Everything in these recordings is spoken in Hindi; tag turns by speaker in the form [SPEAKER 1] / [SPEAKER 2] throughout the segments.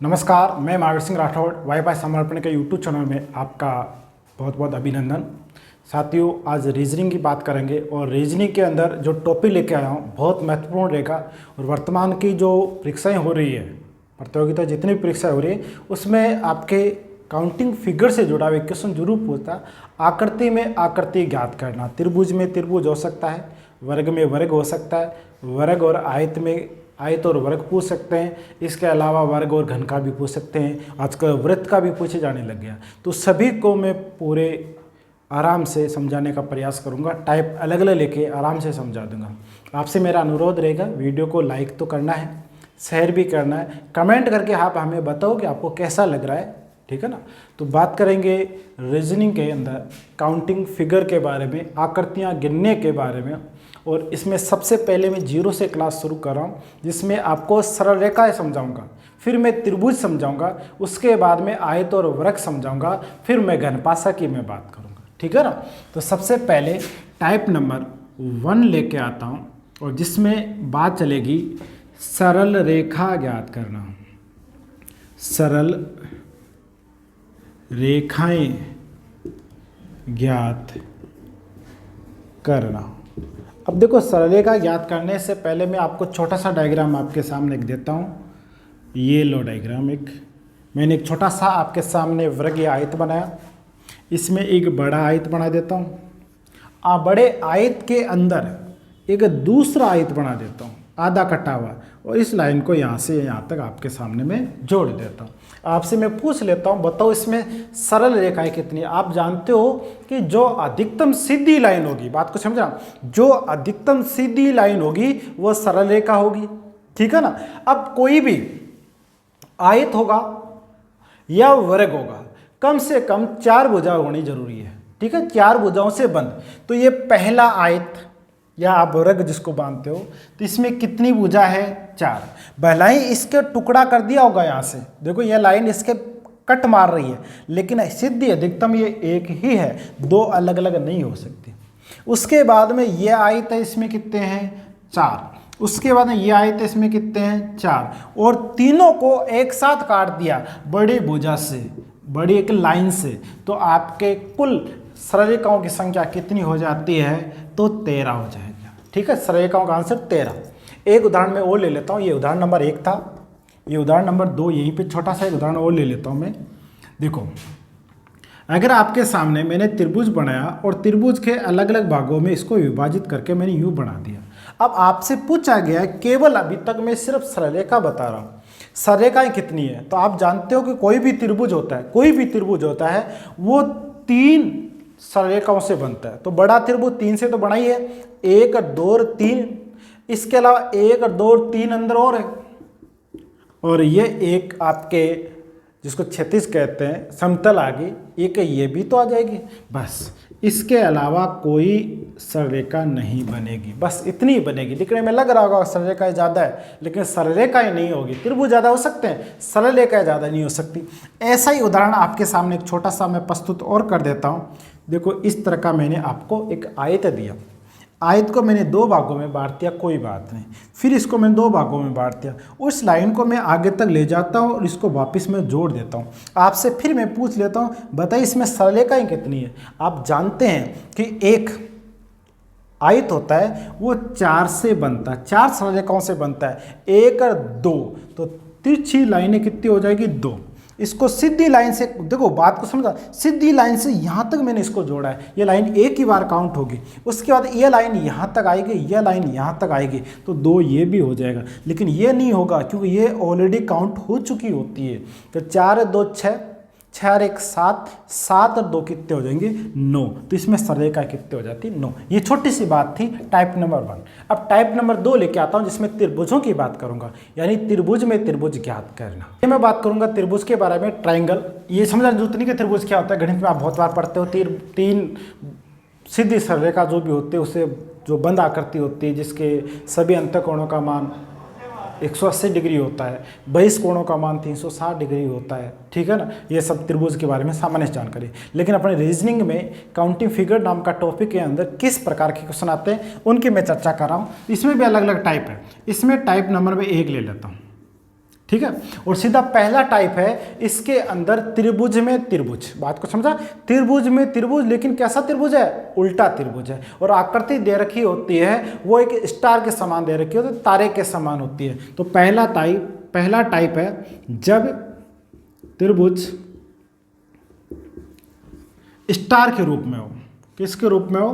[SPEAKER 1] नमस्कार, मैं महावीर सिंह राठौड़ वाईफाई समर्पण के यूट्यूब चैनल में आपका बहुत बहुत अभिनंदन। साथियों, आज रीजनिंग की बात करेंगे और रीजनिंग के अंदर जो टॉपिक लेके आया हूँ बहुत महत्वपूर्ण रहेगा। और वर्तमान की जो परीक्षाएं हो रही है, प्रतियोगिता जितनी भी परीक्षाएं हो रही है उसमें आपके काउंटिंग फिगर से जुड़ा हुआ क्वेश्चन जरूर पूछता है। आकृति में आकृति ज्ञात करना, त्रिभुज में त्रिभुज हो सकता है, वर्ग में वर्ग हो सकता है, वर्ग और आयत में आयत और वर्ग पूछ सकते हैं। इसके अलावा वर्ग और घन का भी पूछ सकते हैं। आजकल वृत्त का भी पूछे जाने लग गया। तो सभी को मैं पूरे आराम से समझाने का प्रयास करूंगा। टाइप अलग अलग लेके आराम से समझा दूंगा। आपसे मेरा अनुरोध रहेगा, वीडियो को लाइक तो करना है, शेयर भी करना है, कमेंट करके आप हमें बताओ कि आपको कैसा लग रहा है, ठीक है ना। तो बात करेंगे रीजनिंग के अंदर काउंटिंग फिगर के बारे में, आकृतियाँ गिनने के बारे में। और इसमें सबसे पहले मैं जीरो से क्लास शुरू कर रहा हूँ, जिसमें आपको सरल रेखाएं समझाऊंगा, फिर मैं त्रिभुज समझाऊंगा, उसके बाद में आयत और वृत्त समझाऊंगा, फिर मैं घनपाशा की मैं बात करूंगा, ठीक है ना। तो सबसे पहले टाइप नंबर 1 लेके आता हूँ और जिसमें बात चलेगी सरल रेखा ज्ञात करना, सरल रेखाएं ज्ञात करना। अब देखो, सरल रेखा ज्ञात करने से पहले मैं आपको छोटा सा डायग्राम आपके सामने एक देता हूँ। ये लो डायग्राम, मैंने एक छोटा सा आपके सामने वर्ग या आयत बनाया। इसमें एक बड़ा आयत बना देता हूँ। बड़े आयत के अंदर एक दूसरा आयत बना देता हूँ, आधा कटा हुआ, और इस लाइन को यहाँ से यहाँ तक आपके सामने में जोड़ देता हूँ। आपसे मैं पूछ लेता हूँ, बताओ इसमें सरल रेखाएं कितनी है। आप जानते हो कि जो अधिकतम सीधी लाइन होगी, बात को समझा, जो अधिकतम सीधी लाइन होगी वो सरल रेखा होगी, ठीक है ना। अब कोई भी आयत होगा या वर्ग होगा, कम से कम 4 भुजा होनी जरूरी है, ठीक है, 4 भुजाओं से बंद। तो ये पहला आयत या आप वर्ग जिसको बांधते हो, तो इसमें कितनी भुजा है? 4। भलाई इसके टुकड़ा कर दिया होगा यहाँ से, देखो ये लाइन इसके कट मार रही है, लेकिन सीधी अधिकतम ये एक ही है, 2 अलग अलग नहीं हो सकती। उसके बाद में ये आयत है, इसमें कितने हैं? 4। उसके बाद में ये आयत है, इसमें कितने हैं? 4। और तीनों को एक साथ काट दिया बड़ी भुजा से, बड़ी एक लाइन से, तो आपके कुल सरल रेखाओं की संख्या कितनी हो जाती है? तो 13 हो जाएगा, ठीक है। सरल रेखाओं का आंसर 13। एक उदाहरण मैं और ले लेता हूँ। ये उदाहरण नंबर 1 था, ये उदाहरण नंबर 2, यहीं पे छोटा सा एक उदाहरण और ले लेता हूँ मैं। देखो, अगर आपके सामने मैंने त्रिभुज बनाया और त्रिभुज के अलग अलग भागों में इसको विभाजित करके मैंने यूँ बना दिया। अब आपसे पूछा गया, केवल अभी तक मैं सिर्फ सरल रेखा बता रहा हूँ, सरल रेखाएं कितनी है। तो आप जानते हो कि कोई भी त्रिभुज होता है, कोई भी त्रिभुज होता है वो 3 सरल रेखाओं से बनता है। तो बड़ा त्रिभुज 3 से तो बना ही है, 1 2 और 3। इसके अलावा 1 2 और 3 अंदर और है, और ये एक आपके जिसको क्षैतिज कहते हैं समतल आ गई, एक ये भी तो आ जाएगी। बस इसके अलावा कोई सरल रेखा नहीं बनेगी, बस इतनी ही बनेगी। दिखने में लग रहा होगा सरल रेखाएं ज़्यादा है, लेकिन सरल रेखाएं नहीं होगी। त्रिभुज ज़्यादा हो सकते हैं, सरल रेखाएं ज़्यादा नहीं हो सकती। ऐसा ही उदाहरण आपके सामने एक छोटा सा मैं प्रस्तुत और कर देता हूँ। देखो, इस तरह का मैंने आपको एक आयत दिया, आयत को मैंने 2 भागों में बांट दिया, कोई बात नहीं। फिर इसको मैंने 2 भागों में बांट दिया, उस लाइन को मैं आगे तक ले जाता हूँ और इसको वापस मैं जोड़ देता हूँ। आपसे फिर मैं पूछ लेता हूँ, बताइए इसमें सरल रेखाएं कितनी है। आप जानते हैं कि एक आयत होता है वो 4 से बनता है, 4 सरल रेखाओं से बनता है, 1 और 2, तो तिरछी लाइनें कितनी हो जाएगी? 2। इसको सीधी लाइन से, देखो बात को समझा, सीधी लाइन से यहाँ तक मैंने इसको जोड़ा है, ये लाइन एक ही बार काउंट होगी। उसके बाद ये लाइन यहाँ तक आएगी, ये लाइन यहाँ तक आएगी, तो 2 ये भी हो जाएगा। लेकिन ये नहीं होगा क्योंकि ये ऑलरेडी काउंट हो चुकी होती है। तो 4 2 6, 6 और 1 7, 7 और 2 कितने हो जाएंगे? 9। तो इसमें सरल रेखा कितने हो जाती? 9। ये छोटी सी बात थी टाइप नंबर 1। अब टाइप नंबर 2 लेके आता हूँ, जिसमें त्रिभुजों की बात करूंगा, यानी त्रिभुज में त्रिभुज ज्ञात करना। ये मैं बात करूंगा त्रिभुज के बारे में। ट्राइंगल, ये समझना जरूरत नहीं कि त्रिभुज क्या होता है, गणित में आप बहुत बार पढ़ते हो। 3 सीधी सरल रेखा जो भी होती है उसे जो बंद आकृति होती है, जिसके सभी अंतःकोणों का मान 180 डिग्री होता है, बहिष कोणों का मान 360 डिग्री होता है, ठीक है ना। ये सब त्रिभुज के बारे में सामान्य जानकारी। लेकिन अपने रीजनिंग में काउंटिंग फिगर नाम का टॉपिक के अंदर किस प्रकार के क्वेश्चन आते हैं उनकी मैं चर्चा कर रहा हूँ। इसमें भी अलग अलग टाइप है। इसमें टाइप नंबर में 1 ले लेता हूँ। ठीक है। और सीधा पहला टाइप है, इसके अंदर त्रिभुज में त्रिभुज, बात को समझा, त्रिभुज में त्रिभुज, लेकिन कैसा त्रिभुज है, उल्टा त्रिभुज है। और आकृति दे रखी होती है वो एक स्टार के समान दे रखी होती है, तारे के समान होती है। तो पहला टाइप है जब त्रिभुज स्टार के रूप में हो। किसके रूप में हो,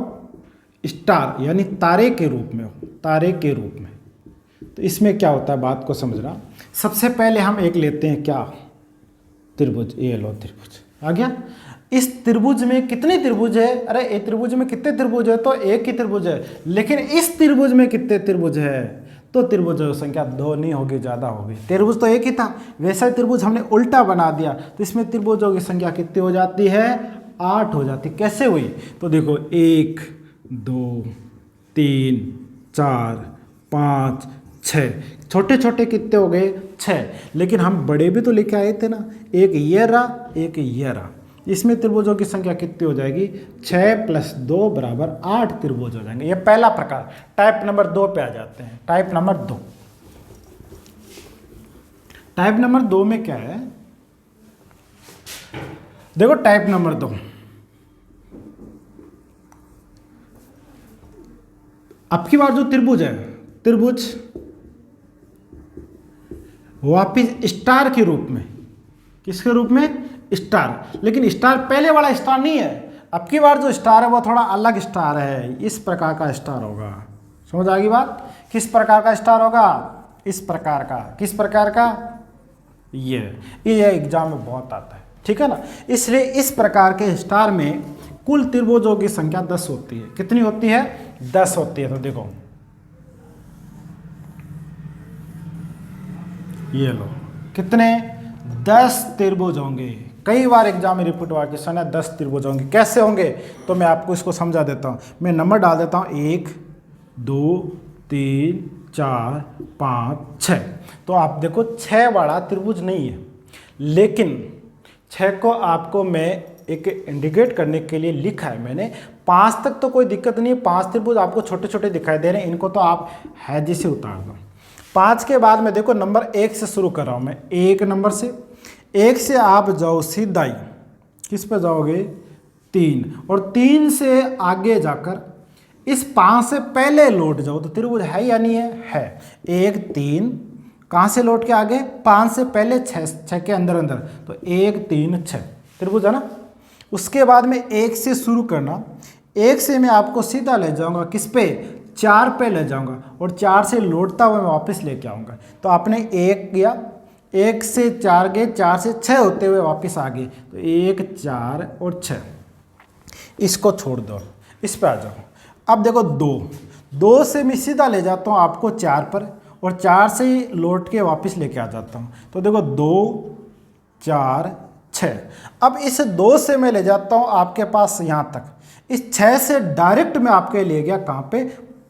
[SPEAKER 1] स्टार यानी तारे के रूप में हो, तारे के रूप में। तो इसमें क्या होता है, बात को समझना। सबसे पहले हम एक लेते हैं क्या, त्रिभुज, ये लो त्रिभुज आ गया। इस त्रिभुज में कितने त्रिभुज है, अरे एक त्रिभुज में कितने त्रिभुज है, तो एक ही त्रिभुज है। लेकिन इस त्रिभुज में कितने त्रिभुज है, तो त्रिभुजों की संख्या 2 नहीं होगी, ज़्यादा होगी। त्रिभुज तो एक ही था, वैसा त्रिभुज हमने उल्टा बना दिया, तो इसमें त्रिभुजों की संख्या कितनी हो जाती है, 8 हो जाती। कैसे हुई, तो देखो 1 2 3 4 5 6, छोटे छोटे कितने हो गए, 6। लेकिन हम बड़े भी तो लेके आए थे ना, एक ये रहा, एक ये रहा। इसमें त्रिभुजों की संख्या कितनी हो जाएगी, 6 + 2 = 8 त्रिभुज हो जाएंगे। ये पहला प्रकार। टाइप नंबर 2 पे आ जाते हैं। टाइप नंबर 2, टाइप नंबर 2 में क्या है, देखो टाइप नंबर 2, अब की बार जो त्रिभुज है, त्रिभुज वापिस स्टार के रूप में, किसके रूप में, स्टार। लेकिन स्टार पहले वाला स्टार नहीं है, अब की बार जो स्टार है वो थोड़ा अलग स्टार है, इस प्रकार का स्टार होगा। समझ आ गई बात, किस प्रकार का स्टार होगा, इस प्रकार का। किस प्रकार का, ये एग्जाम में बहुत आता है, ठीक है ना। इसलिए इस प्रकार के स्टार में कुल त्रिभुजों की संख्या 10 होती है। कितनी होती है, 10 होती है। तो देखो ये लो, कितने, 10 त्रिभुज होंगे। कई बार एग्जाम में रिपीट हुआ क्वेश्चन है, 10 त्रिभुज होंगे। कैसे होंगे, तो मैं आपको इसको समझा देता हूँ। मैं नंबर डाल देता हूँ, 1 2 3 4 5 6। तो आप देखो 6 वाला त्रिभुज नहीं है, लेकिन 6 को आपको मैं एक इंडिकेट करने के लिए लिखा है मैंने। 5 तक तो कोई दिक्कत नहीं है, 5 त्रिभुज आपको छोटे छोटे दिखाई दे रहे हैं, इनको तो आप है जैसे उतार दो। 5 के बाद में देखो नंबर 1 से शुरू कर रहा हूँ मैं, 1 नंबर से, 1 से आप जाओ सीधा ही, किस पे जाओगे, 3, और 3 से आगे जाकर इस 5 से पहले लौट जाओ। तो त्रिभुज है या नहीं है, 1 3, कहाँ से लौट के आगे, 5 से पहले 6 के अंदर अंदर, तो 1 3 6 त्रिभुज है ना। उसके बाद में 1 से शुरू करना, 1 से मैं आपको सीधा ले जाऊंगा किस पे, 4 पे ले जाऊंगा, और 4 से लौटता हुआ मैं वापस लेके आऊँगा। तो आपने 1 किया, 1 से 4 गए, 4 से 6 होते हुए वापस आ गए, तो 1 4 और 6, इसको छोड़ दो, इस पे आ जाओ। अब देखो 2 से मैं सीधा ले जाता हूँ आपको 4 पर, और 4 से ही लौट के वापस लेके आ जाता हूँ। तो देखो 2 4 6। अब इस 2 से मैं ले जाता हूँ आपके पास यहाँ तक, इस 6 से डायरेक्ट मैं आपके ले गया कहाँ पे,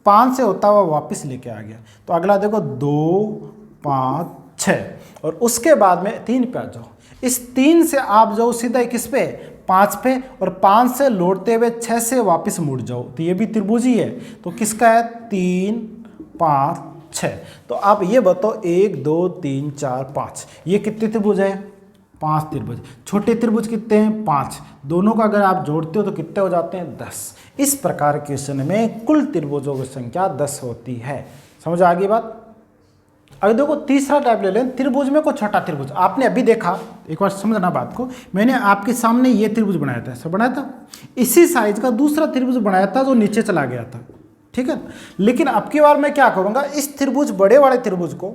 [SPEAKER 1] 5 से होता हुआ वापस लेके आ गया। तो अगला देखो 2 5 6, और उसके बाद में 3 पे आ जाओ। इस 3 से आप जाओ सीधा किस पे, 5 पे, और 5 से लौटते हुए 6 से वापस मुड़ जाओ। तो ये भी त्रिभुज ही है। तो किसका है, 3 5 6। तो आप ये बताओ 1 2 3 4 5, ये कितने त्रिभुज है, 5 त्रिभुज। छोटे त्रिभुज कितने हैं, 5। दोनों का अगर आप जोड़ते हो तो कितने हो जाते हैं, 10। इस प्रकार के क्वेश्चन में कुल त्रिभुजों की संख्या 10 होती है। समझ आ गई बात। अगर देखो तीसरा टाइप ले लें, त्रिभुज में कोई छोटा त्रिभुज। आपने अभी देखा, एक बार समझना बात को, मैंने आपके सामने ये त्रिभुज बनाया था, ऐसा बनाया था। इसी साइज का दूसरा त्रिभुज बनाया था जो नीचे चला गया था, ठीक है। लेकिन अब की बार मैं क्या करूँगा, इस त्रिभुज, बड़े वाले त्रिभुज को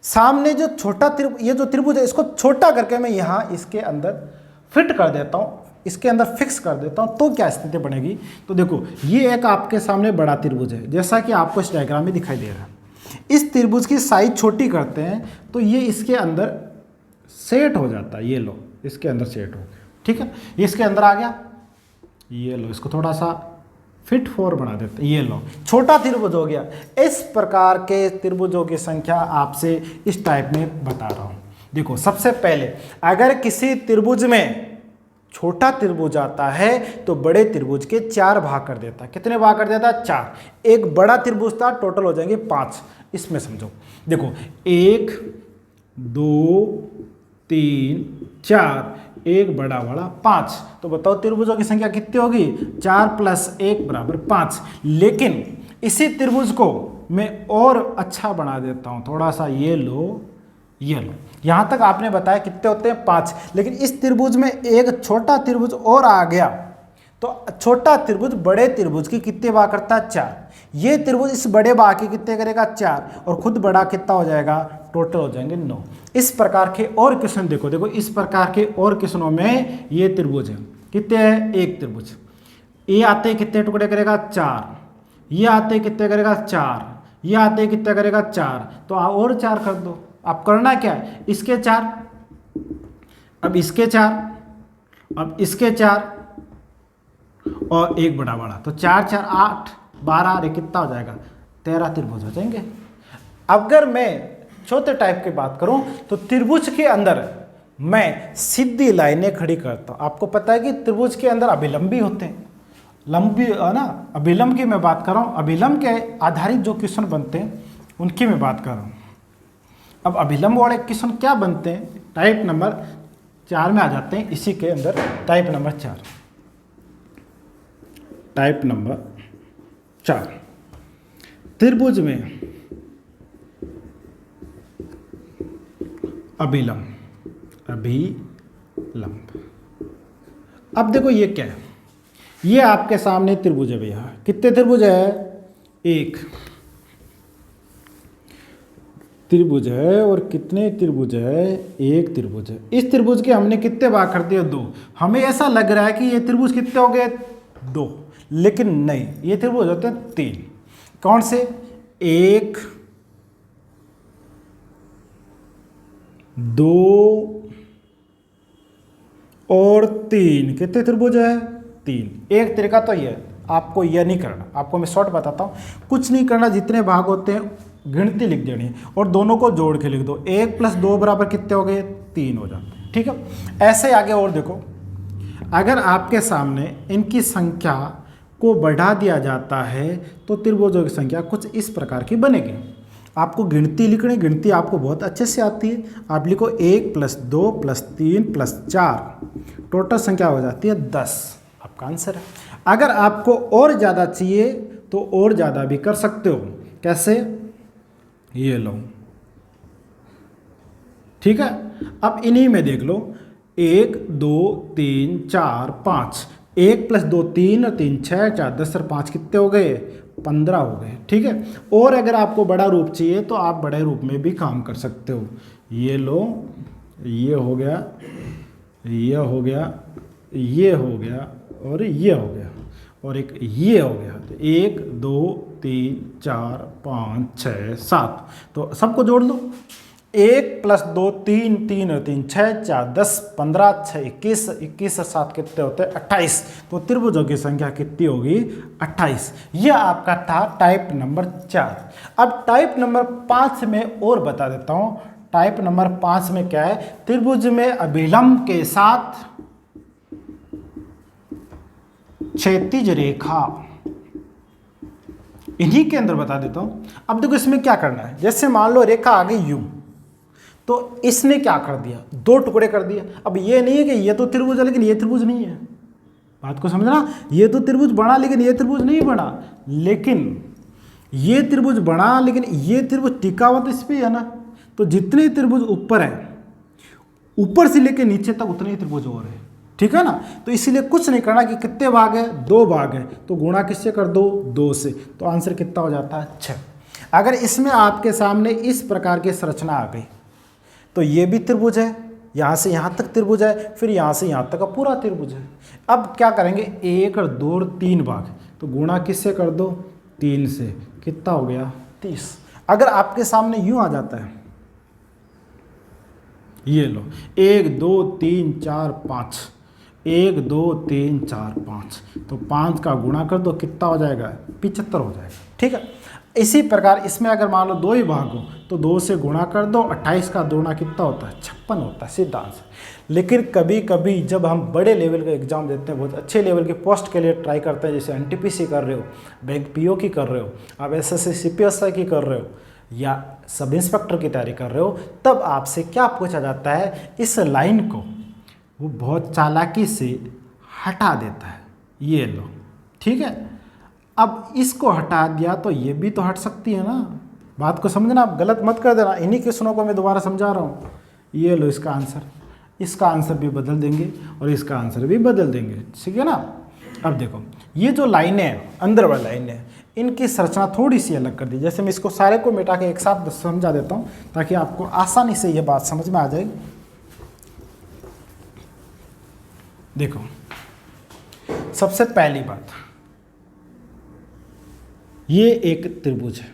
[SPEAKER 1] सामने जो छोटा त्रिभुज, ये जो त्रिभुज है, इसको छोटा करके मैं यहाँ इसके अंदर फिट कर देता हूँ, इसके अंदर फिक्स कर देता हूँ। तो क्या स्थिति बनेगी, तो देखो ये एक आपके सामने बड़ा त्रिभुज है, जैसा कि आपको इस डायग्राम में दिखाई दे रहा है। इस त्रिभुज की साइज छोटी करते हैं तो ये इसके अंदर सेट हो जाता है। ये लो, इसके अंदर सेट हो गया, ठीक है। ये इसके अंदर आ गया, ये लो, इसको थोड़ा सा फिट 4 बना देते हैं। ये लो, छोटा त्रिभुज हो गया। इस प्रकार के त्रिभुजों की संख्या आपसे इस टाइप में बता रहा हूँ। देखो सबसे पहले, अगर किसी त्रिभुज में छोटा त्रिभुज आता है तो बड़े त्रिभुज के 4 भाग कर देता है। कितने भाग कर देता है, 4। एक बड़ा त्रिभुज था, टोटल हो जाएंगे 5। इसमें समझो, देखो 1 2 3 4, एक बड़ा वाला 5। तो बताओ त्रिभुजों की संख्या कितनी होगी? 4 + 1 = 5। लेकिन इसी त्रिभुज को मैं और अच्छा बना देता हूं थोड़ा सा। ये लो, ये लो। यहां तक आपने बताया कितने होते हैं? 5। लेकिन इस त्रिभुज में एक छोटा त्रिभुज और आ गया, तो छोटा त्रिभुज बड़े त्रिभुज की कितने भाग करता है? 4। ये त्रिभुज इस बड़े भाग की कितने करेगा? 4। और खुद बड़ा कितना हो जाएगा? टोटल हो जाएंगे 9। इस प्रकार के और क्वेश्चन देखो, इस प्रकार के और क्वेश्चनों में ये त्रिभुज है, कितने हैं? एक त्रिभुज। ये आते कितने टुकड़े करेगा? 4। ये आते कितने करेगा? 4। ये आते कितने करेगा? 4। तो और 4 कर दो। अब करना क्या है? इसके 4, अब इसके 4, अब इसके 4 और एक बड़ा बड़ा, तो 4 4 8 12, अरे कितना हो जाएगा? 13 त्रिभुज हो जाएंगे। अगर मैं चौथे टाइप की बात करूं तो त्रिभुज के अंदर मैं सीधी लाइनें खड़ी करता हूं। आपको पता है कि त्रिभुज के अंदर अभिलंब भी होते हैं, लंबी है ना। अभिलंब की मैं बात कर रहा हूं, अभिलंब के आधारित जो क्वेश्चन बनते हैं उनकी मैं बात कर रहा हूं। अब अभिलंब वाले क्वेश्चन क्या बनते हैं? टाइप नंबर 4 में आ जाते हैं। इसी के अंदर टाइप नंबर 4, टाइप नंबर 4, त्रिभुज में अभिलंब, अभिलंब। अब देखो ये क्या है? ये आपके सामने त्रिभुज है भैया। कितने त्रिभुज है? एक त्रिभुज है। और कितने त्रिभुज है? एक त्रिभुज है। इस त्रिभुज के हमने कितने भाग कर दिए? 2। हमें ऐसा लग रहा है कि ये त्रिभुज कितने हो गए? 2, लेकिन नहीं, ये त्रिभुज होते हैं 3। कौन से? 1 2 और 3। कितने त्रिभुज है? 3। एक तरीका तो ये है, आपको यह नहीं करना, आपको मैं शॉर्ट बताता हूँ। कुछ नहीं करना, जितने भाग होते हैं गिनती लिख देनी है और दोनों को जोड़ के लिख दो। 1 + 2 = कितने हो गए? 3 हो जाते हैं। ठीक है। ऐसे आगे और देखो, अगर आपके सामने इनकी संख्या को बढ़ा दिया जाता है तो त्रिभुजों की संख्या कुछ इस प्रकार की बनेगी। आपको गिनती लिखनी, गिनती आपको बहुत अच्छे से आती है। आप लिखो 1 + 2 + 3 + 4, टोटल संख्या हो जाती है 10। आपका आंसर है। अगर आपको और ज़्यादा चाहिए तो और ज़्यादा भी कर सकते हो। कैसे? ये लो, ठीक है। अब इन्हीं में देख लो, 1 2 3 4 5, 1 + 2 3 और 3 6 4 10 और 5 कितने हो गए? 15 हो गए। ठीक है। और अगर आपको बड़ा रूप चाहिए तो आप बड़े रूप में भी काम कर सकते हो। ये लो, ये हो गया, ये हो गया, ये हो गया और ये हो गया और एक ये हो गया। तो 1 2 3 4 5 6 7, तो सबको जोड़ लो। 1 + 2 3 3 और 3 6 4 10 15 6 21, 21 और 7 कितने होते हैं? 28। तो त्रिभुजों की संख्या कितनी होगी? 28। यह आपका था टाइप नंबर 4। अब टाइप नंबर 5 में और बता देता हूं। टाइप नंबर 5 में क्या है? त्रिभुज में अभिलंब के साथ क्षैतिज रेखा, इन्हीं के अंदर बता देता हूं। अब देखो इसमें क्या करना है। जैसे मान लो रेखा आ गई यूं, तो इसने क्या कर दिया? 2 टुकड़े कर दिया। अब ये नहीं है कि ये तो त्रिभुज है लेकिन ये त्रिभुज नहीं है। बात को समझना, ये तो त्रिभुज बना लेकिन ये त्रिभुज नहीं बना। लेकिन ये त्रिभुज बना लेकिन ये त्रिभुज टिका हुआ तो इस पे है ना। तो जितने त्रिभुज ऊपर है, ऊपर से लेके नीचे तक उतने ही त्रिभुज और है। ठीक है ना। तो इसीलिए कुछ नहीं करना कि कितने भाग है? 2 भाग है, तो गुणा किससे कर दो? 2 से। तो आंसर कितना हो जाता है? 6। अगर इसमें आपके सामने इस प्रकार की संरचना आ गई तो ये भी त्रिभुज है, यहाँ से यहाँ तक त्रिभुज है, फिर यहाँ से यहाँ तक का पूरा त्रिभुज है। अब क्या करेंगे? 1 और 2 और 3 भाग, तो गुणा किससे कर दो? 3 से। कितना हो गया? 30। अगर आपके सामने यूं आ जाता है, ये लो 1 2 3 4 5, 1 2 3 4 5, तो 5 का गुणा कर दो, कितना हो जाएगा? 75 हो जाएगा। ठीक है। इसी प्रकार इसमें अगर मान लो 2 ही भाग हो तो 2 से गुणा कर दो, 28 का गुणा कितना होता है? 56 होता है, सीधा आंसर। लेकिन कभी कभी जब हम बड़े लेवल का एग्जाम देते हैं, बहुत अच्छे लेवल के पोस्ट के लिए ट्राई करते हैं, जैसे एनटीपीसी कर रहे हो, बैंक पीओ की कर रहे हो, आप एसएससी सीपीएसआई की कर रहे हो, या सब इंस्पेक्टर की तैयारी कर रहे हो, तब आपसे क्या पूछा जाता है, इस लाइन को वो बहुत चालाकी से हटा देता है, ये लो, ठीक है। अब इसको हटा दिया तो ये भी तो हट सकती है ना, बात को समझना, आप गलत मत कर देना, इन्हीं क्वेश्चनों को मैं दोबारा समझा रहा हूँ। ये लो इसका आंसर, इसका आंसर भी बदल देंगे और इसका आंसर भी बदल देंगे, ठीक है ना। अब देखो ये जो लाइनें हैं, अंदर वाली लाइनें, इनकी संरचना थोड़ी सी अलग कर दी। जैसे मैं इसको सारे को मिटा के एक साथ समझा देता हूँ ताकि आपको आसानी से ये बात समझ में आ जाए। देखो सबसे पहली बात, ये एक त्रिभुज है,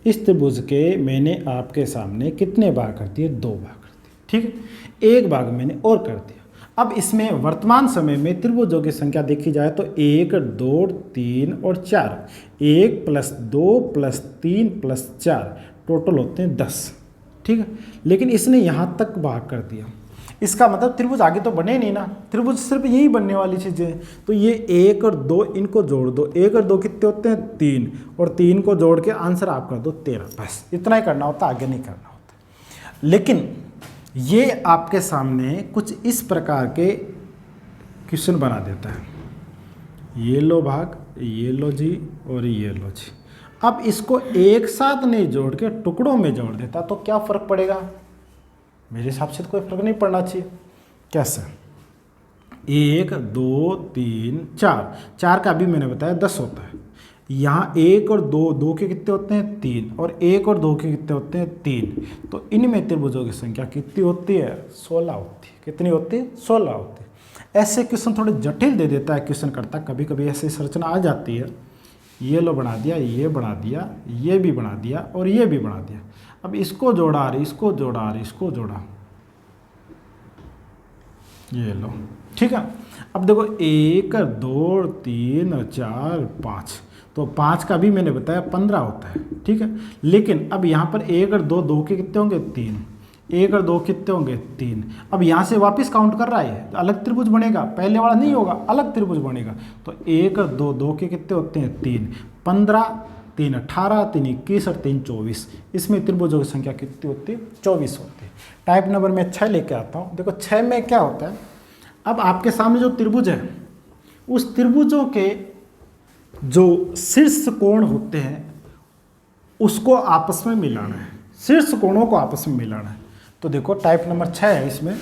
[SPEAKER 1] इस त्रिभुज के मैंने आपके सामने कितने भाग कर दिए, 2 भाग कर दिए, ठीक है। एक भाग मैंने और कर दिया। अब इसमें वर्तमान समय में त्रिभुजों की संख्या देखी जाए तो 1, 2, 3 और 4, 1 + 2 + 3 + 4 टोटल होते हैं 10, ठीक है। लेकिन इसने यहाँ तक भाग कर दिया, इसका मतलब त्रिभुज आगे तो बने नहीं ना, त्रिभुज सिर्फ यही बनने वाली चीज़ें हैं। तो ये 1 और 2 इनको जोड़ दो, 1 और 2 कितने होते हैं, 3, और 3 को जोड़ के आंसर आप कर दो 13, बस इतना ही करना होता, आगे नहीं करना होता। लेकिन ये आपके सामने कुछ इस प्रकार के क्वेश्चन बना देता है, ये लो भाग, ये लो जी और ये लो जी। अब इसको एक साथ नहीं जोड़ के टुकड़ों में जोड़ देता तो क्या फ़र्क पड़ेगा, मेरे हिसाब से तो कोई फर्क नहीं पड़ना चाहिए। कैसे, 1, 2, 3, 4, 4 का भी मैंने बताया 10 होता है। यहाँ 1 और 2, 2 के कितने होते हैं, 3, और 1 और 2 के कितने होते हैं, 3। तो इनमें त्रिभुजों की संख्या कितनी होती है, 16 होती है। कितनी होती है, 16 होती है। ऐसे क्वेश्चन थोड़े जटिल दे देता है क्वेश्चन करता, कभी कभी ऐसी संरचना आ जाती है। ये लो बना दिया, ये बना दिया, ये भी बना दिया और ये भी बना दिया। अब इसको जोड़ा, इसको जोड़ा, इसको जोड़ा, ये लो, ठीक है। अब देखो 1, 2, 3, 4, 5, तो 5 का भी मैंने बताया 15 होता है, ठीक है। लेकिन अब यहाँ पर 1 और 2, 2 के कितने होंगे, 3, 1 और 2 कितने होंगे, 3। अब यहाँ से वापस काउंट कर रहा है, अलग त्रिभुज बनेगा, पहले वाला नहीं होगा, अलग त्रिभुज बनेगा। तो 1 और 2, 2 के कितने होते हैं, 3, 15, 3 18, 3 21 और 3 24। इसमें त्रिभुजों की संख्या कितनी होती है, 24 होती है। टाइप नंबर में 6 लेके आता हूँ। देखो 6 में क्या होता है, अब आपके सामने जो त्रिभुज है, उस त्रिभुजों के जो शीर्ष कोण होते हैं उसको आपस में मिलाना है, शीर्ष कोणों को आपस में मिलाना है। तो देखो टाइप नंबर 6 है, इसमें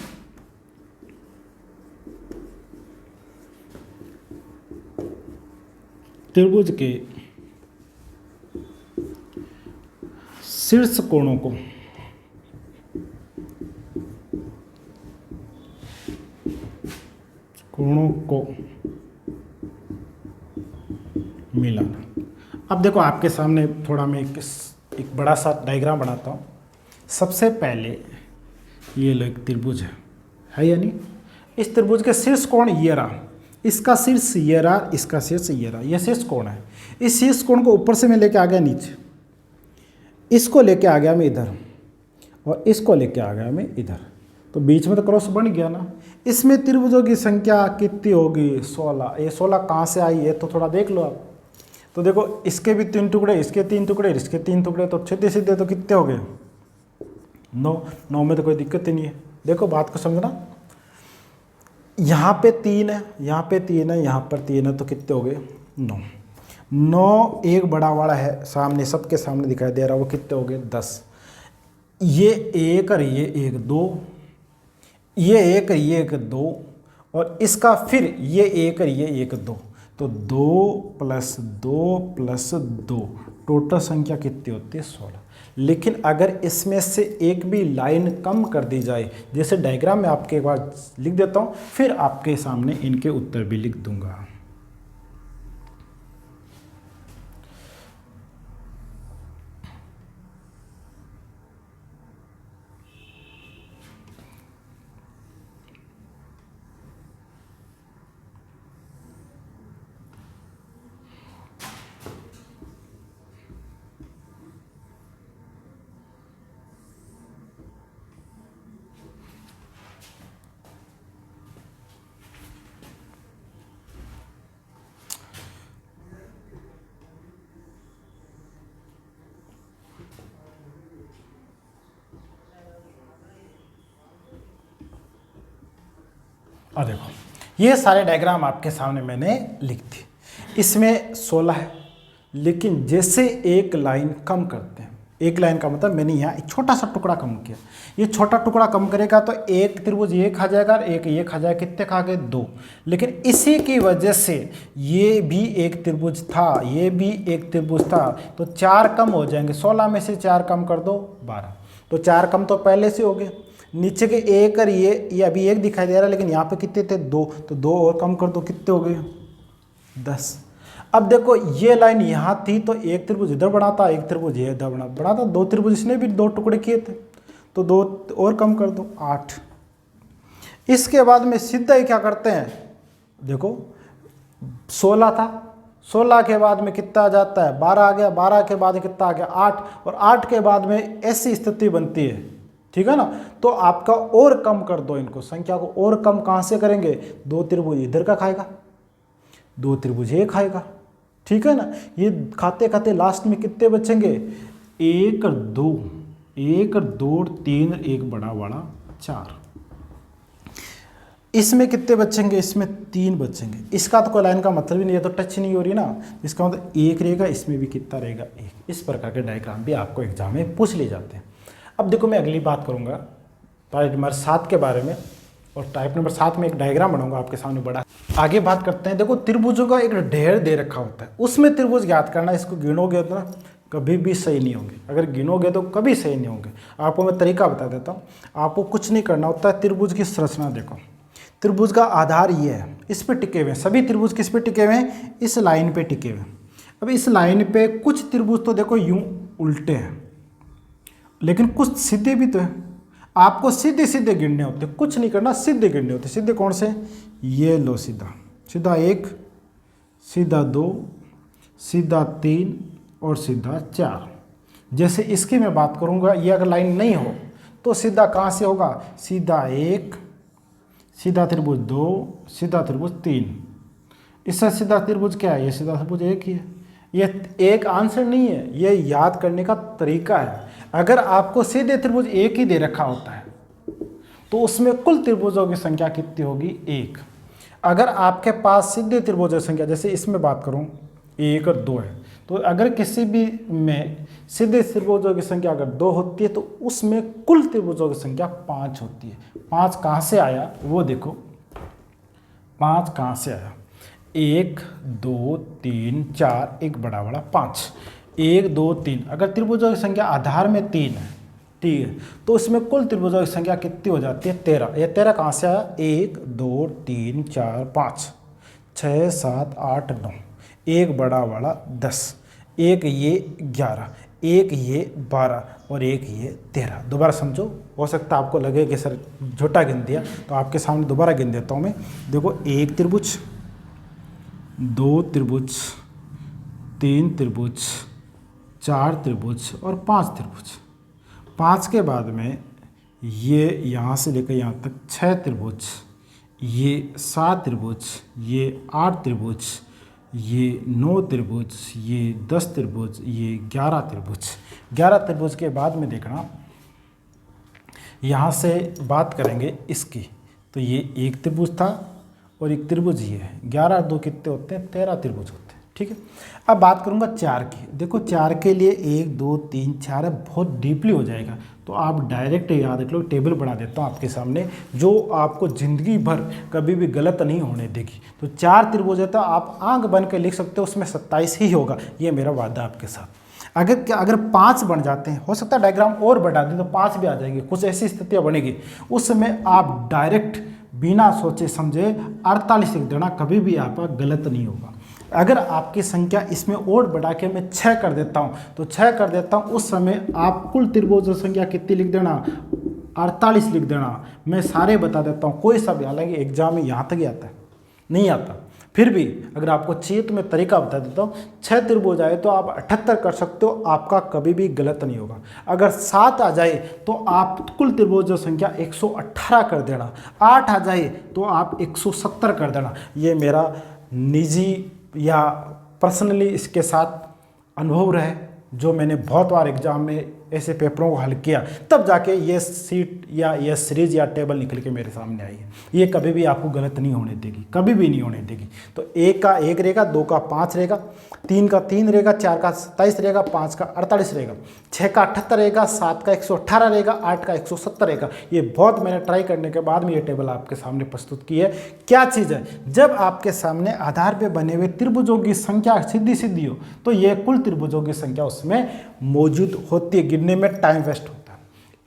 [SPEAKER 1] त्रिभुज के शीर्ष कोणों को मिलाना। अब देखो आपके सामने थोड़ा मैं एक बड़ा सा डायग्राम बनाता हूँ। सबसे पहले ये लो एक त्रिभुज है या नहीं, इस त्रिभुज के शीर्ष कोण ये रहा, इसका शीर्ष ये रहा, इसका शीर्ष ये रहा, ये शीर्ष कोण है। इस शीर्ष कोण को ऊपर से मैं लेके आ गया नीचे, इसको लेके आ गया मैं इधर, और इसको लेके आ गया मैं इधर, तो बीच में तो क्रॉस बन गया ना। इसमें त्रिभुजों की संख्या कितनी होगी, 16। ये 16 कहाँ से आई है तो थोड़ा देख लो आप। तो देखो इसके भी 3 टुकड़े, इसके 3 टुकड़े, इसके 3 टुकड़े, तो सीधे सीधे तो कितने हो गए, 9। 9 में तो कोई दिक्कत ही नहीं है। देखो बात को समझना, यहाँ पे 3 है, यहाँ पे 3 है, यहाँ पर 3 है, तो कितने हो गए, 9। 9 एक बड़ा वाला है सामने, सबके सामने दिखाई दे रहा है, वो कितने हो गए, 10। ये 1 और ये 1 2, ये 1 और ये 1 2, और इसका फिर ये 1 और ये 1 2, तो 2 + 2 + 2 टोटल संख्या कितनी होती है, 16। लेकिन अगर इसमें से एक भी लाइन कम कर दी जाए, जैसे डायग्राम में आपके एक बार लिख देता हूँ, फिर आपके सामने इनके उत्तर भी लिख दूंगा। अब देखो ये सारे डायग्राम आपके सामने मैंने लिख दिए। इसमें 16 है, लेकिन जैसे एक लाइन कम करते हैं, एक लाइन का मतलब मैंने यहाँ एक छोटा सा टुकड़ा कम किया, ये छोटा टुकड़ा कम करेगा तो एक त्रिभुज ये खा जाएगा और एक ये खा जाएगा, कितने खा गए 2। लेकिन इसी की वजह से ये भी एक त्रिभुज था, ये भी एक त्रिभुज था, तो 4 कम हो जाएंगे। 16 में से 4 कम कर दो 12, तो 4 कम तो पहले से हो गए। नीचे के एक और ये अभी एक दिखाई दे रहा है, लेकिन यहाँ पे कितने थे 2, तो 2 और कम कर दो, कितने हो गए 10। अब देखो ये लाइन यहाँ थी तो एक त्रिभुज इधर बना था, एक त्रिभुज ये इधर बना था, 2 त्रिभुज इसने भी 2 टुकड़े किए थे, तो 2 और कम कर दो 8। इसके बाद में सीधा ही क्या करते हैं, देखो 16 था, 16 के बाद में कितना आ जाता है 12 आ गया, 12 के बाद कितना आ गया 8, और 8 के बाद में ऐसी स्थिति बनती है, ठीक है ना। तो आपका और कम कर दो, इनको संख्या को और कम कहाँ से करेंगे, 2 त्रिभुज इधर का खाएगा, 2 त्रिभुज ये खाएगा, ठीक है ना। ये खाते खाते लास्ट में कितने बचेंगे, 1 और 2, 1 और 2 और 3, एक बड़ा वाला 4। इसमें कितने बचेंगे, इसमें 3 बचेंगे। इसका तो कोई लाइन का मतलब ही नहीं है, तो टच नहीं हो रही ना, इसका मतलब 1 रहेगा, इसमें भी कितना रहेगा 1। इस प्रकार के डायग्राम भी आपको एग्जाम में पूछ लिए जाते हैं। अब देखो मैं अगली बात करूँगा टाइप नंबर 7 के बारे में, और टाइप नंबर 7 में एक डायग्राम बनाऊंगा आपके सामने बड़ा। आगे बात करते हैं, देखो त्रिभुजों का एक ढेर दे रखा होता है, उसमें त्रिभुज ज्ञात करना। इसको गिनोगे तो ना कभी भी सही नहीं होंगे, अगर गिनोगे तो कभी सही नहीं होंगे। आपको मैं तरीका बता देता हूँ, आपको कुछ नहीं करना होता है। त्रिभुज की संरचना देखो, त्रिभुज का आधार ये है, इस पे टिके हुए हैं सभी त्रिभुज, किस पे टिके हुए हैं, इस लाइन पे टिके हुए हैं। अब इस लाइन पे कुछ त्रिभुज तो देखो यूं उल्टे हैं, लेकिन कुछ सीधे भी तो है। आपको सीधे सीधे गिनने होते, कुछ नहीं करना, सीधे गिनने होते। सीधे कौन से, ये लो सीधा, सीधा 1, सीधा 2, सीधा 3 और सीधा 4। जैसे इसकी मैं बात करूंगा, ये अगर लाइन नहीं हो तो सीधा कहाँ से होगा, सीधा 1, सीधा त्रिभुज 2, सीधा त्रिभुज 3। इससे सीधा त्रिभुज क्या है, ये सीधा त्रिभुज 1 ही है। ये एक आंसर नहीं है, ये याद करने का तरीका है। अगर आपको सीधे त्रिभुज 1 ही दे रखा होता है तो उसमें कुल त्रिभुजों की संख्या कितनी होगी, 1। अगर आपके पास सीधे त्रिभुजों की संख्या, जैसे इसमें बात करूं 1 और 2 है, तो अगर किसी भी में सीधे त्रिभुजों की संख्या अगर 2 होती है तो उसमें कुल त्रिभुजों की संख्या 5 होती है। 5 कहाँ से आया वो देखो, 5 कहाँ से आया, 1 2 3 4, एक बड़ा बड़ा 5, 1 2 3। अगर त्रिभुजों की संख्या आधार में 3 है, ठीक है, तो उसमें कुल त्रिभुजों की संख्या कितनी हो जाती है, 13। ये 13 कहाँ से आया, 1 2 3 4 5 6 7 8 9, एक बड़ा वाला 10, एक ये 11, एक ये 12 और एक ये 13। दोबारा समझो, हो सकता है आपको लगे कि सर झूठा गिन दिया, तो आपके सामने दोबारा गिन देता हूँ मैं। देखो 1 त्रिभुज, 2 त्रिभुज, 3 त्रिभुज, 4 त्रिभुज और 5 त्रिभुज। 5 के बाद में ये यहाँ से लेकर यहाँ तक 6 त्रिभुज, ये 7 त्रिभुज, ये 8 त्रिभुज, ये 9 त्रिभुज, ये 10 त्रिभुज, ये 11 त्रिभुज। 11 त्रिभुज के बाद में देखना, यहाँ से बात करेंगे इसकी, तो ये एक त्रिभुज था और एक त्रिभुज ये है। 11 2 कितने होते हैं, 13 त्रिभुज होते हैं, ठीक है। अब बात करूंगा 4 की। देखो 4 के लिए 1 2 3 4 है, बहुत डीपली हो जाएगा, तो आप डायरेक्ट याद रख लो। टेबल बना देता हूँ आपके सामने, जो आपको ज़िंदगी भर कभी भी गलत नहीं होने देगी। तो 4 त्रिभुज है तो आप आंख बन के लिख सकते हो, उसमें 27 ही होगा, ये मेरा वादा आपके साथ। अगर 5 बन जाते हैं, हो सकता है डायग्राम और बढ़ा दें तो 5 भी आ जाएंगे, कुछ ऐसी स्थितियाँ बनेगी, उस समय आप डायरेक्ट बिना सोचे समझे 48 लिख देना, कभी भी आपका गलत नहीं होगा। अगर आपकी संख्या इसमें और बढ़ा के मैं 6 कर देता हूँ तो 6 कर देता हूँ, उस समय आप कुल त्रिभुज संख्या कितनी लिख देना, 48 लिख देना। मैं सारे बता देता हूँ, कोई सा भी, हालांकि एग्जाम में यहाँ तक ही आता है, नहीं आता, फिर भी अगर आपको चाहिए तो मैं तरीका बता देता हूँ। 6 त्रिभुज आए तो आप 78 कर सकते हो, आपका कभी भी गलत नहीं होगा। अगर 7 आ जाए तो आप कुल त्रिभुज संख्या 118 कर देना, 8 आ जाए तो आप 170 कर देना। ये मेरा निजी या पर्सनली इसके साथ अनुभव रहे, जो मैंने बहुत बार एग्जाम में ऐसे पेपरों को हल किया, तब जाके ये सीट या ये सीरीज या टेबल निकल के मेरे सामने आई है। ये कभी भी आपको गलत नहीं होने देगी, कभी भी नहीं होने देगी। तो 1 का 1 रहेगा, 2 का 5 रहेगा, 3 का 3 रहेगा, 4 का 27 रहेगा, 5 का 48 रहेगा, 6 का 78 रहेगा, 7 का 118 रहेगा, 8 का 170 रहेगा। ये बहुत मैंने ट्राई करने के बाद में ये टेबल आपके सामने प्रस्तुत की है। क्या चीज़ है, जब आपके सामने आधार पे बने हुए त्रिभुजों की संख्या सीधी सीधी हो तो ये कुल त्रिभुजों की संख्या उसमें मौजूद होती है, गिनने में टाइम वेस्ट होता है।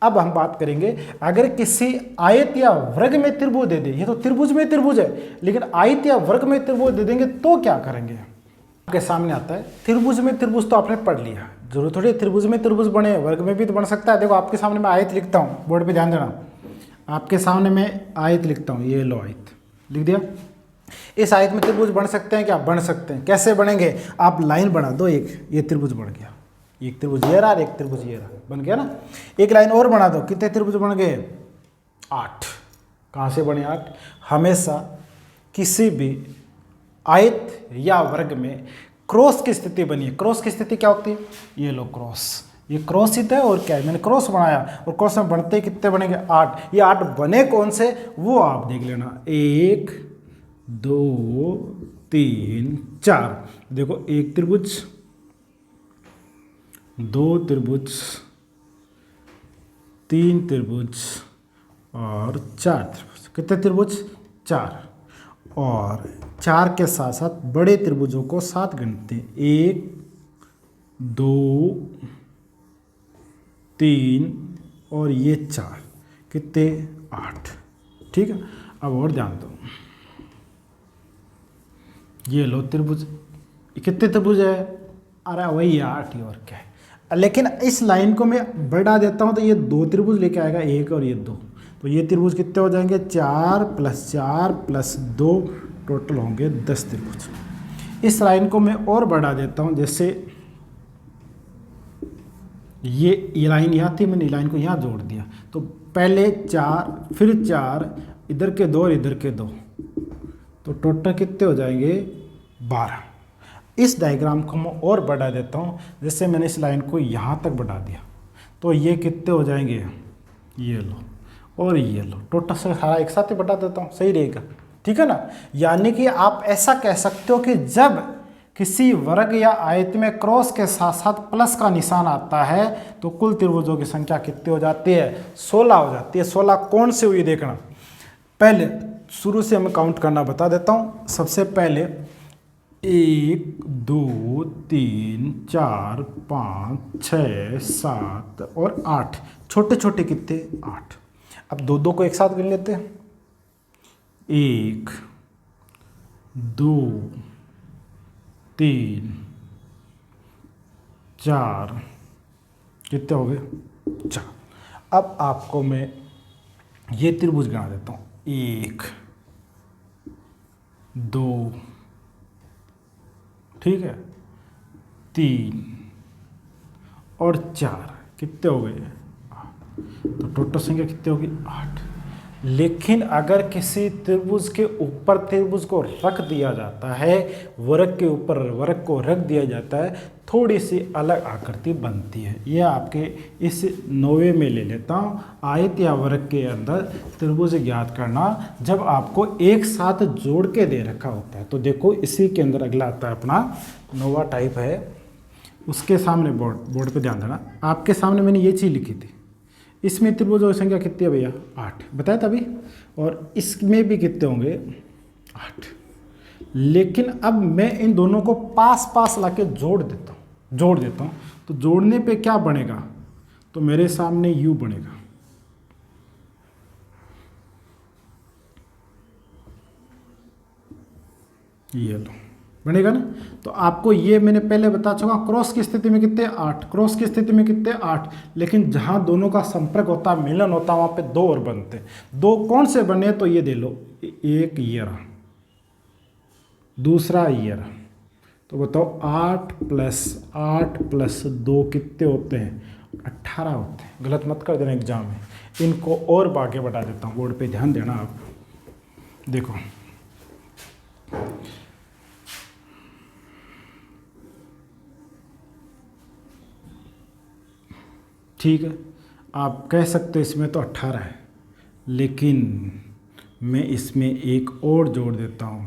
[SPEAKER 1] अब हम बात करेंगे, अगर किसी आयत या वर्ग में त्रिभुज दे दे, ये तो त्रिभुज में त्रिभुज है, लेकिन आयत या वर्ग में त्रिभुज दे देंगे तो क्या करेंगे। आपके सामने आता है त्रिभुज में त्रिभुज, तो आपने पढ़ लिया, जरूरत थोड़ी त्रिभुज में त्रिभुज बने, वर्ग में भी तो बन सकता है। देखो आपके सामने मैं आयत लिखता हूँ, बोर्ड पे ध्यान देना, आपके सामने मैं आयत लिखता हूँ, ये लो आयत लिख दिया। इस आयत में त्रिभुज बन सकते हैं क्या, बन सकते हैं। कैसे बनेंगे, आप लाइन बना दो, एक ये त्रिभुज बन गया, एक त्रिभुज ये रहा, एक त्रिभुज ये रहा, बन गया ना। एक लाइन और बना दो, कितने त्रिभुज बन गए, 8। कहाँ से बने 8, हमेशा किसी भी आयत या वर्ग में क्रॉस की स्थिति बनी है। क्रॉस की स्थिति क्या होती है, ये लो क्रॉस, ये क्रॉस ही है और क्या है, मैंने क्रॉस बनाया और क्रॉस में बनते ही कितने बनेंगे 8। ये 8 बने कौन से, वो आप देख लेना, 1 2 3 4। देखो 1 त्रिभुज, 2 त्रिभुज, 3 त्रिभुज और 4 त्रिभुज। कितने त्रिभुज, 4। और 4 के साथ साथ बड़े त्रिभुजों को 7 गिनते हैं, 1 2 3 और ये 4, कितने 8। ठीक है, अब और ध्यान दो, ये लो त्रिभुज, कितने त्रिभुज है, अरे वही 8 ही, और क्या है। लेकिन इस लाइन को मैं बढ़ा देता हूँ तो ये 2 त्रिभुज लेके आएगा, 1 और ये 2, तो ये त्रिभुज कितने हो जाएंगे, 4 + 4 + 2, टोटल होंगे 10 त्रिभुज। इस लाइन को मैं और बढ़ा देता हूँ, जैसे ये लाइन यहाँ थी, मैंने लाइन को यहाँ जोड़ दिया, तो पहले 4 फिर 4, इधर के 2 और इधर के 2, तो टोटल कितने हो जाएंगे 12। इस डायग्राम को मैं और बढ़ा देता हूँ, जैसे मैंने इस लाइन को यहाँ तक बढ़ा दिया, तो ये कितने हो जाएंगे, ये लो और ये लो, टोटल से सारा एक साथ ही बढ़ा देता हूँ, सही रहेगा। ठीक है ना, यानी कि आप ऐसा कह सकते हो कि जब किसी वर्ग या आयत में क्रॉस के साथ साथ प्लस का निशान आता है तो कुल त्रिभुजों की संख्या कितनी हो जाती है, 16 हो जाती है। 16 कौन से हुई देखना, पहले शुरू से मैं काउंट करना बता देता हूँ। सबसे पहले 1 2 3 4 5 6 7 और 8, छोटे छोटे कितने 8। अब 2 2 को एक साथ गिन लेते हैं, 1 2 3 4, कितने हो गए 4। अब आपको मैं ये त्रिभुज गिना देता हूँ, 1 2, ठीक है, 3 और 4, कितने हो गए, तो टोटल संख्या कितनी होगी 8। लेकिन अगर किसी त्रिभुज के ऊपर त्रिभुज को रख दिया जाता है, वर्ग के ऊपर वर्ग को रख दिया जाता है, थोड़ी सी अलग आकृति बनती है। यह आपके इस 9वें में ले लेता हूँ, आयत या वर्ग के अंदर त्रिभुज ज्ञात करना जब आपको एक साथ जोड़ के दे रखा होता है। तो देखो इसी के अंदर अगला आता है अपना 9वां टाइप है, उसके सामने बोर्ड पे ध्यान देना, आपके सामने मैंने ये चीज़ लिखी थी। इसमें त्रिभुजों की संख्या कितनी है भैया 8, बताया तभी, और इसमें भी कितने होंगे 8। लेकिन अब मैं इन दोनों को पास पास लाके जोड़ देता हूँ, तो जोड़ने पे क्या बनेगा, तो मेरे सामने U बनेगा, ये लो बनेगा ना। तो आपको ये मैंने पहले बता चुका, क्रॉस की स्थिति में कितने 8, क्रॉस की स्थिति में कितने 8, लेकिन जहाँ दोनों का संपर्क होता है, मिलन होता है, वहाँ पे 2 और बनते हैं। 2 कौन से बने, तो ये दे लो, एक ये रहा, दूसरा ये रहा, तो बताओ 8 + 8 + 2 कितने होते हैं 18 होते हैं। गलत मत कर देना एग्जाम में। इनको और आगे बढ़ा देता हूँ, बोर्ड पे ध्यान देना आप, देखो ठीक है, आप कह सकते हो इसमें तो 18 है, लेकिन मैं इसमें एक और जोड़ देता हूँ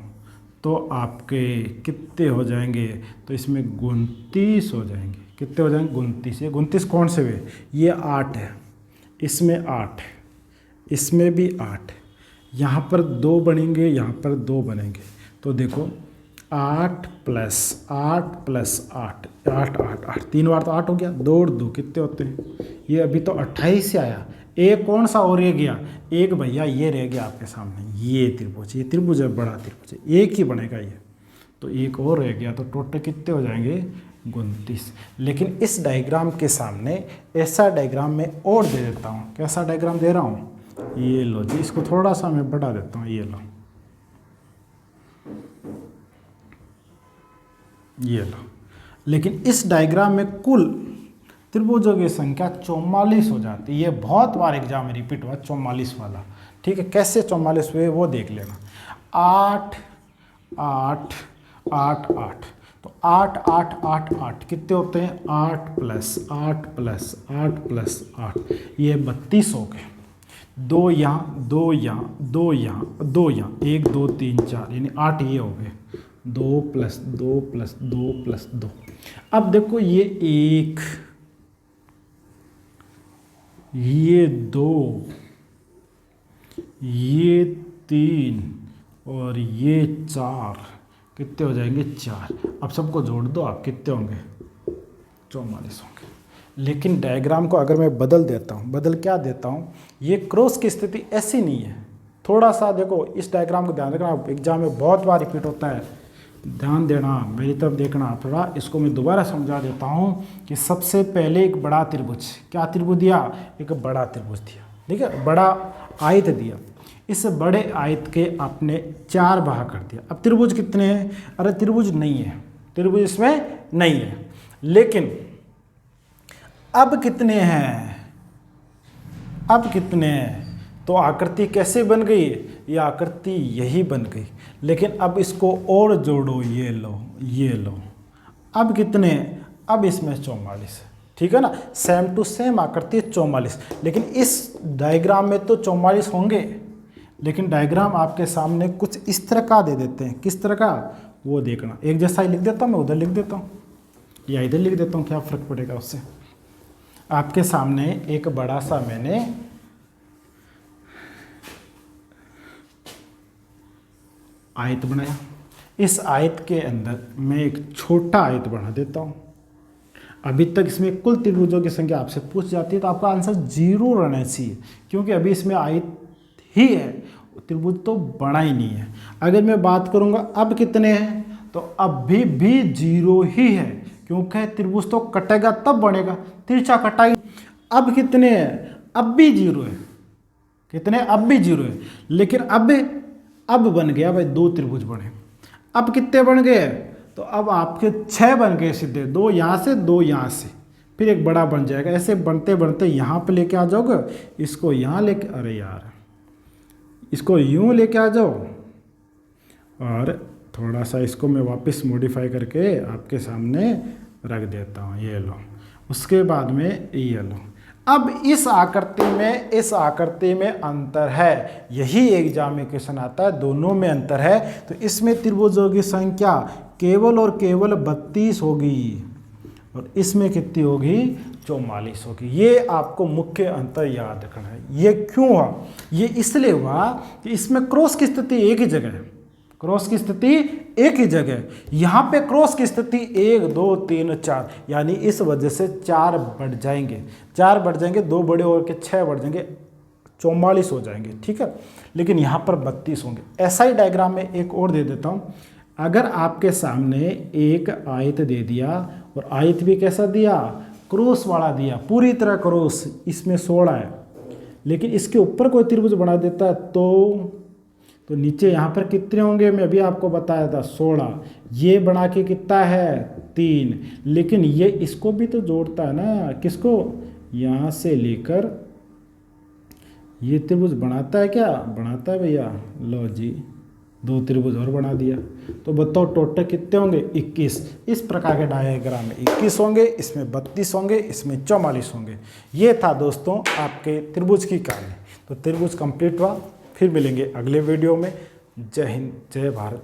[SPEAKER 1] तो आपके कितने हो जाएंगे, तो इसमें 29 हो जाएंगे। कितने हो जाएंगे? 29। ये 29 कौन से हुए? ये 8 है, इसमें 8 है, इसमें भी 8 है, यहाँ पर 2 बनेंगे, यहाँ पर 2 बनेंगे। तो देखो 8 + 8 + 8, 8 8 8, 3 बार तो 8 हो गया, 2 और 2 कितने होते हैं? ये अभी तो 28 से आया। एक कौन सा और रह गया? एक भैया ये रह गया आपके सामने, ये त्रिभुज है, बड़ा त्रिभुज है, एक ही बनेगा ये, तो एक और रह गया, तो टोटल कितने हो जाएंगे? 29। लेकिन इस डायग्राम के सामने ऐसा डायग्राम मैं और दे देता हूँ। कैसा डायग्राम दे रहा हूँ? ये लो जी, इसको थोड़ा सा मैं बढ़ा देता हूँ, ये लो, ये लो। लेकिन इस डायग्राम में कुल त्रिभुजों की संख्या 44 हो जाती है। ये बहुत बार एग्जाम में रिपीट हुआ 44 वाला। ठीक है, कैसे 44 हुए वो देख लेना। 8 8 8 8, तो 8 8 8 8 कितने होते हैं? 8 + 8 + 8 + 8, ये 32 हो गए। 2 यहाँ, 2 यहाँ, 2 यहाँ, 2 यहाँ, 1 2 3 4, यानी 8 ये हो गए। 2 + 2 + 2 + 2। अब देखो ये 1, ये 2, ये 3 और ये 4, कितने हो जाएंगे? 4। अब सबको जोड़ दो आप, कितने होंगे? 44 होंगे। लेकिन डायग्राम को अगर मैं बदल देता हूँ, बदल क्या देता हूँ, ये क्रॉस की स्थिति ऐसी नहीं है। थोड़ा सा देखो इस डायग्राम को ध्यान रखना, एग्जाम में बहुत बार रिपीट होता है, ध्यान देना, मेरी तरफ देखना थोड़ा। इसको मैं दोबारा समझा देता हूँ कि सबसे पहले एक बड़ा त्रिभुज, क्या त्रिभुज दिया? एक बड़ा त्रिभुज दिया, ठीक है, बड़ा आयत दिया। इस बड़े आयत के आपने 4 भाग कर दिया। अब त्रिभुज कितने हैं? अरे त्रिभुज नहीं है, त्रिभुज इसमें नहीं है। लेकिन अब कितने हैं? अब कितने हैं? तो आकृति कैसे बन गई? ये आकृति यही बन गई। लेकिन अब इसको और जोड़ो, ये लो, ये लो। अब कितने? अब इसमें 44 है, ठीक है ना। सेम टू सेम आकृति 44। लेकिन इस डायग्राम में तो 44 होंगे, लेकिन डायग्राम आपके सामने कुछ इस तरह का दे देते हैं। किस तरह का? वो देखना। एक जैसा ही लिख देता हूँ, मैं उधर लिख देता हूँ या इधर लिख देता हूँ, क्या फ़र्क पड़ेगा उससे। आपके सामने एक बड़ा सा मैंने आयत बनाया। इस आयत के अंदर मैं एक छोटा आयत बना देता हूँ। अभी तक इसमें कुल त्रिभुजों की संख्या आपसे पूछ जाती है तो आपका आंसर 0 रहना चाहिए, क्योंकि अभी इसमें आयत ही है, त्रिभुज तो बड़ा ही नहीं है। अगर मैं बात करूँगा अब कितने हैं, तो अब भी 0 ही है, क्योंकि त्रिभुज तो कटेगा तब बनेगा, तिरछा कटाई। अब कितने हैं? अब भी 0 है। कितने? अब भी 0 है। लेकिन अब बन गया भाई, 2 त्रिभुज बने। अब कितने बन गए? तो अब आपके 6 बन गए सीधे, 2 यहाँ से, 2 यहाँ से, फिर एक बड़ा बन जाएगा। ऐसे बनते बनते यहाँ पे लेके आ जाओगे, इसको यहाँ लेके, अरे यार, इसको यूँ लेके आ जाओ, और थोड़ा सा इसको मैं वापस मॉडिफाई करके आपके सामने रख देता हूँ, ये लो। उसके बाद में ये लो। अब इस आकृति में अंतर है, यही एग्जाम में क्वेश्चन आता है, दोनों में अंतर है। तो इसमें त्रिभुजों की संख्या केवल और केवल 32 होगी, और इसमें कितनी होगी? 44 होगी। ये आपको मुख्य अंतर याद रखना है। ये क्यों हुआ? ये इसलिए हुआ कि इसमें क्रॉस की स्थिति एक ही जगह है, क्रॉस की स्थिति एक ही जगह। यहाँ पे क्रॉस की स्थिति 1 2 3 4, यानी इस वजह से 4 बढ़ जाएंगे, 4 बढ़ जाएंगे, 2 बड़े और के 6 बढ़ जाएंगे, 44 हो जाएंगे, ठीक है। लेकिन यहाँ पर 32 होंगे। ऐसा ही डायग्राम में एक और दे देता हूँ। अगर आपके सामने एक आयत दे दिया, और आयत भी कैसा दिया? क्रॉस वाला दिया, पूरी तरह क्रॉस, इसमें 16 है, लेकिन इसके ऊपर कोई त्रिभुज बना देता है तो नीचे यहाँ पर कितने होंगे? मैं अभी आपको बताया था 16। ये बना के कितना है? 3। लेकिन ये इसको भी तो जोड़ता है ना, किसको? यहाँ से लेकर ये त्रिभुज बनाता है, क्या बनाता है भैया? लो जी, 2 त्रिभुज और बना दिया। तो बताओ टोटल कितने होंगे? 21। इस प्रकार के डायग्राम में 21 होंगे, इसमें 32 होंगे, इसमें 44 होंगे। ये था दोस्तों आपके त्रिभुज की कहानी। तो त्रिभुज कंप्लीट हुआ। फिर मिलेंगे अगले वीडियो में। जय हिंद, जय भारत।